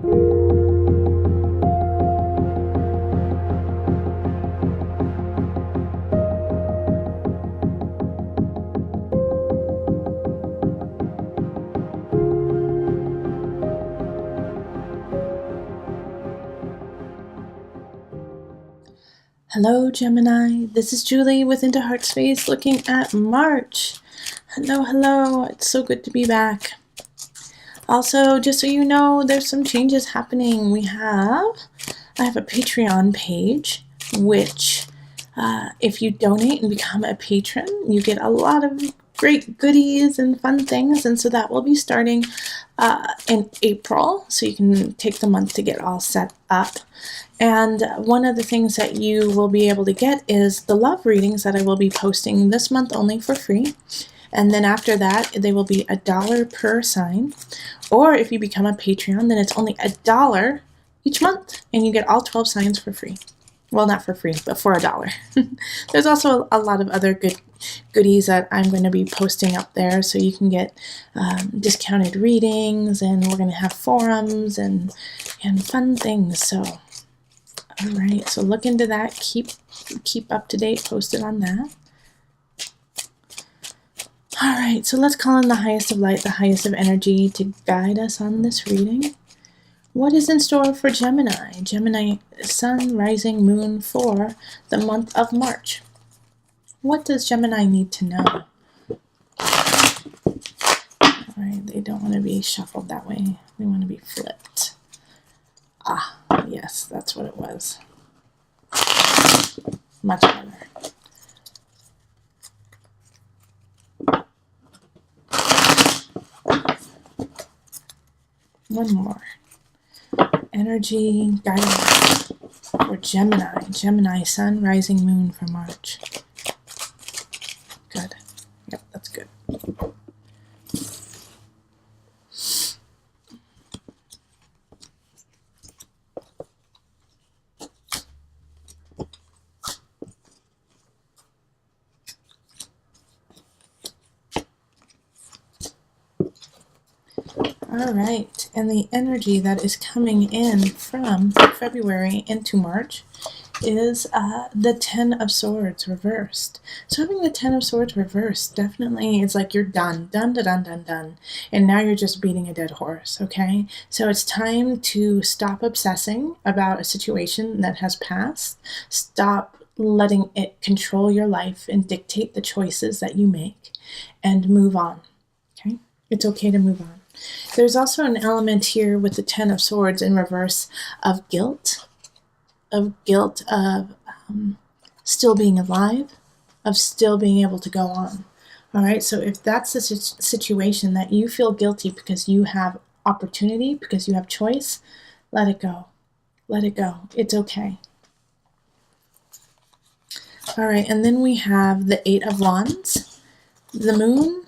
Hello, Gemini. This is Julie with Into Heartspace looking at March. Hello, hello. It's so good to be back. Also, just so you know, there's some changes happening. I have a Patreon page, which if you donate and become a patron, you get a lot of great goodies and fun things. And so that will be starting in April. So you can take the month to get all set up. And one of the things that you will be able to get is the love readings that I will be posting this month only for free. And then after that, they will be $1 per sign. Or if you become a Patreon, then it's only $1 each month. And you get all 12 signs for free. Well, not for free, but for $1. There's also a lot of other goodies that I'm going to be posting up there. So you can get discounted readings, and we're going to have forums and fun things. So... all right, so look into that. Keep up to date, posted on that. All right, so let's call in the highest of light, the highest of energy to guide us on this reading. What is in store for Gemini? Gemini, sun, rising, moon for the month of March. What does Gemini need to know? All right, they don't want to be shuffled that way. They want to be flipped. Ah, yes, that's what it was. Much better. One more. Energy guidance for Gemini. Gemini, sun, rising, moon for March. Good. Yep, that's good. All right, and the energy that is coming in from February into March is the Ten of Swords reversed. So having the Ten of Swords reversed definitely is like you're done, done, and now you're just beating a dead horse, okay? So it's time to stop obsessing about a situation that has passed. Stop letting it control your life and dictate the choices that you make, and move on, okay? It's okay to move on. There's also an element here with the Ten of Swords in reverse of guilt of still being alive, of still being able to go on. All right, so if that's the situation that you feel guilty because you have opportunity, because you have choice, let it go. Let it go. It's okay. All right, and then we have the Eight of Wands, the Moon,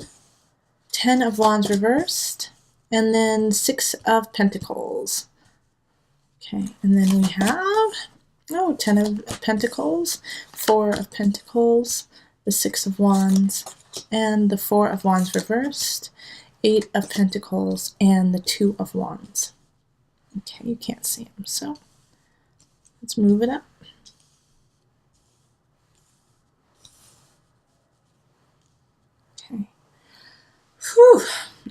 Ten of Wands reversed, and then Six of Pentacles. Okay, and then we have, Ten of Pentacles, Four of Pentacles, the Six of Wands, and the Four of Wands reversed, Eight of Pentacles, and the Two of Wands. Okay, you can't see them, so let's move it up. Okay. Whew.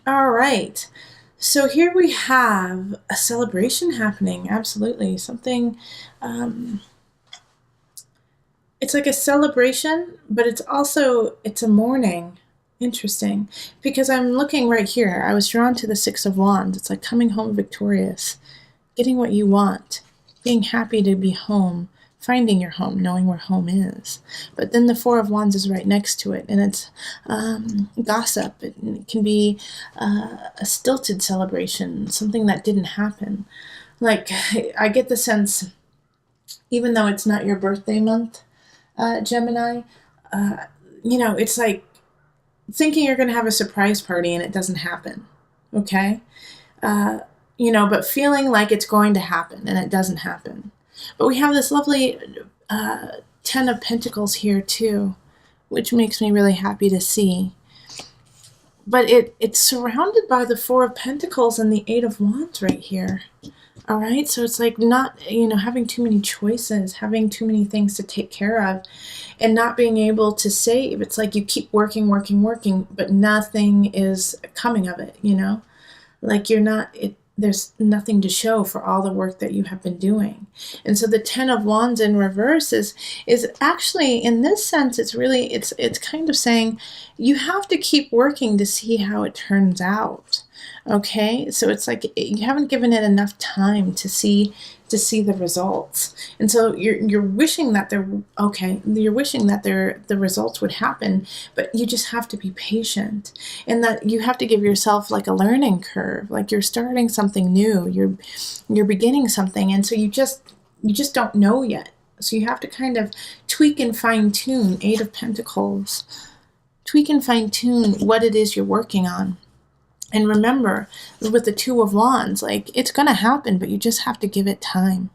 All right. So here we have a celebration happening. Absolutely. Something, it's like a celebration, but it's a mourning. Interesting. Because I'm looking right here. I was drawn to the Six of Wands. It's like coming home victorious, getting what you want, being happy to be home, finding your home, knowing where home is. But then the Four of Wands is right next to it, and it's gossip. It can be a stilted celebration, something that didn't happen. Like, I get the sense, even though it's not your birthday month, Gemini, it's like thinking you're going to have a surprise party and it doesn't happen, okay? But feeling like it's going to happen and it doesn't happen. But we have this lovely Ten of Pentacles here too, which makes me really happy to see. But it's surrounded by the Four of Pentacles and the Eight of Wands right here. All right, so it's like not, having too many choices, having too many things to take care of, and not being able to save. It's like you keep working, working, working, but nothing is coming of it, Like there's nothing to show for all the work that you have been doing. And so the Ten of Wands in reverse is actually, in this sense, it's kind of saying you have to keep working to see how it turns out. Okay, so it's like you haven't given it enough time to see the results, and so you're wishing that the results would happen, but you just have to be patient, and that you have to give yourself like a learning curve, like you're starting something new, you're beginning something, and so you just don't know yet. So you have to kind of tweak and fine tune. Eight of Pentacles, tweak and fine tune what it is you're working on. And remember, with the Two of Wands, like, it's going to happen, but you just have to give it time.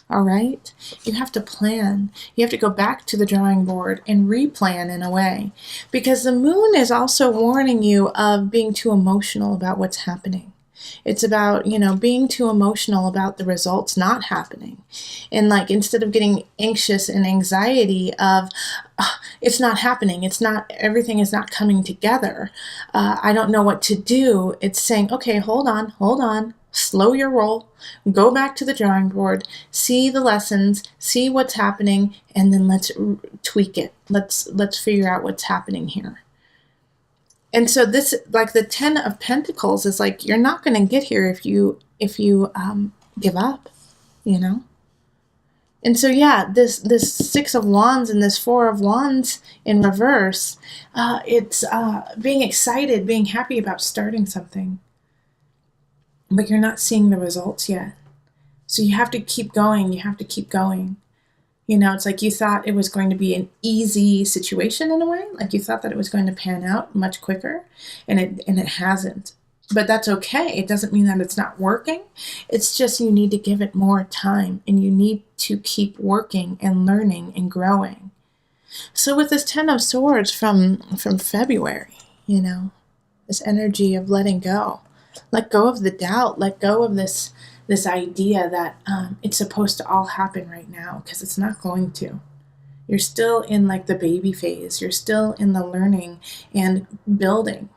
All right? You have to plan. You have to go back to the drawing board and replan in a way. Because the moon is also warning you of being too emotional about what's happening. It's about, being too emotional about the results not happening. And like, instead of getting anxious and anxiety of, it's not happening, everything is not coming together, I don't know what to do. It's saying, okay, hold on, slow your roll, go back to the drawing board, see the lessons, see what's happening, and then let's tweak it. Let's figure out what's happening here. And so this, like the Ten of Pentacles, is like, you're not going to get here if you give up, And so, yeah, this Six of Wands and this Four of Wands in reverse, it's being excited, being happy about starting something, but you're not seeing the results yet. So you have to keep going. You have to keep going. It's like you thought it was going to be an easy situation in a way, like you thought that it was going to pan out much quicker, and it hasn't. But that's okay. It doesn't mean that it's not working. It's just you need to give it more time, and you need to keep working and learning and growing. So with this Ten of Swords from February, this energy of letting go. Let go of the doubt. Let go of this idea that it's supposed to all happen right now, because it's not going to. You're still in like the baby phase. You're still in the learning and building.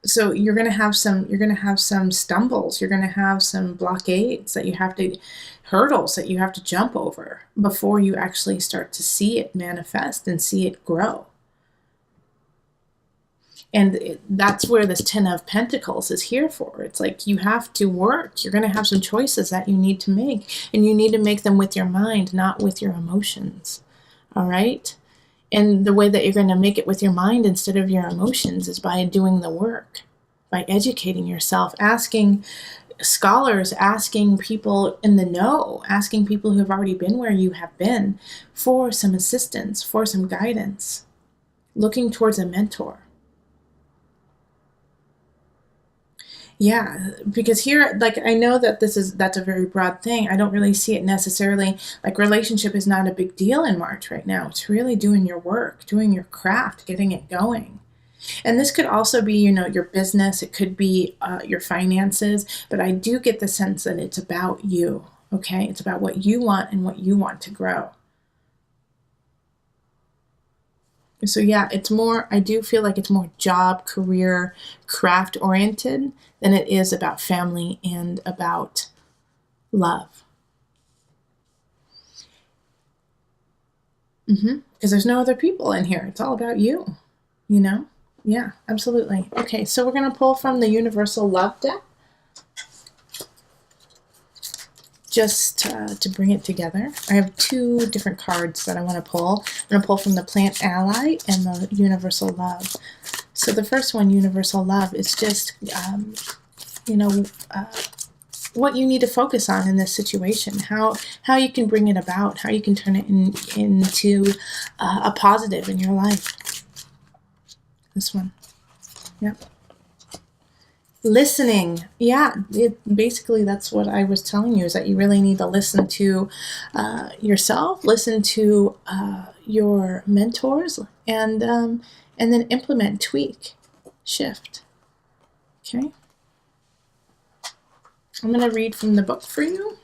So you're going to have some stumbles. You're going to have some blockades hurdles that you have to jump over before you actually start to see it manifest and see it grow. And that's where this Ten of Pentacles is here for. It's like you have to work. You're going to have some choices that you need to make. And you need to make them with your mind, not with your emotions. All right? And the way that you're going to make it with your mind instead of your emotions is by doing the work, by educating yourself, asking scholars, asking people in the know, asking people who have already been where you have been for some assistance, for some guidance, looking towards a mentor. Yeah, because here, like, I know that that's a very broad thing. I don't really see it necessarily, like, relationship is not a big deal in March right now. It's really doing your work, doing your craft, getting it going. And this could also be, your business. It could be your finances. But I do get the sense that it's about you, okay? It's about what you want and what you want to grow. So yeah, I do feel like it's more job, career, craft oriented than it is about family and about love. Because there's no other people in here. It's all about you, Yeah, absolutely. Okay, so we're going to pull from the Universal Love deck. Just to bring it together. I have two different cards that I want to pull. I'm going to pull from the Plant Ally and the Universal Love. So the first one, Universal Love, is just, what you need to focus on in this situation, how you can bring it about, how you can turn it into a positive in your life. This one. Yep. Listening. Yeah, basically that's what I was telling you, is that you really need to listen to yourself, listen to your mentors, and and then implement, tweak, shift. Okay? I'm going to read from the book for you.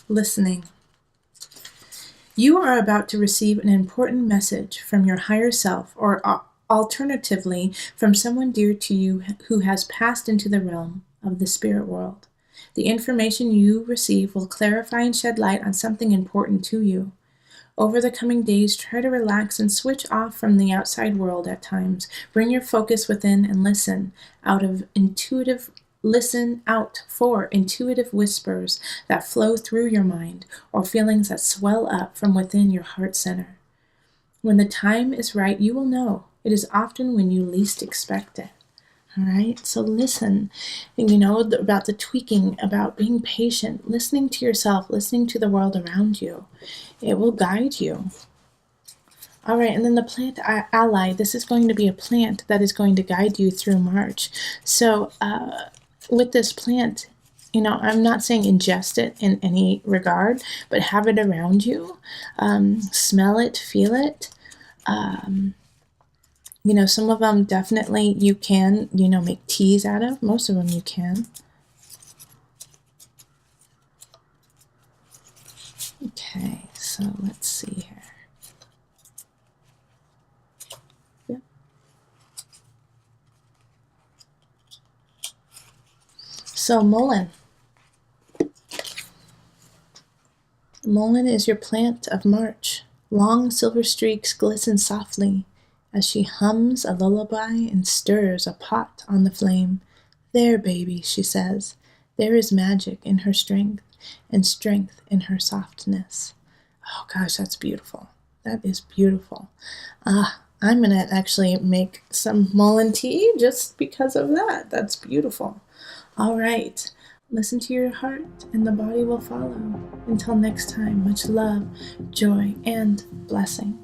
Listening. You are about to receive an important message from your higher self, or alternatively, from someone dear to you who has passed into the realm of the spirit world. The information you receive will clarify and shed light on something important to you. Over the coming days, try to relax and switch off from the outside world at times. Bring your focus within and listen out for intuitive whispers that flow through your mind, or feelings that swell up from within your heart center. When the time is right, you will know. It is often when you least expect it. All right, so listen, about the tweaking, about being patient, listening to yourself, listening to the world around you. It will guide you. All right, and then the plant ally. This is going to be a plant that is going to guide you through March. So with this plant, I'm not saying ingest it in any regard, but have it around you. Smell it, feel it. Some of them definitely you can, make teas out of. Most of them you can. Okay, so let's see here. Yep. So mullein. Mullein is your plant of March. Long silver streaks glisten softly as she hums a lullaby and stirs a pot on the flame. There, baby, she says. There is magic in her strength, and strength in her softness. Oh gosh, that's beautiful. That is beautiful. I'm going to actually make some mullein tea just because of that. That's beautiful. All right. Listen to your heart, and the body will follow. Until next time, much love, joy, and blessing.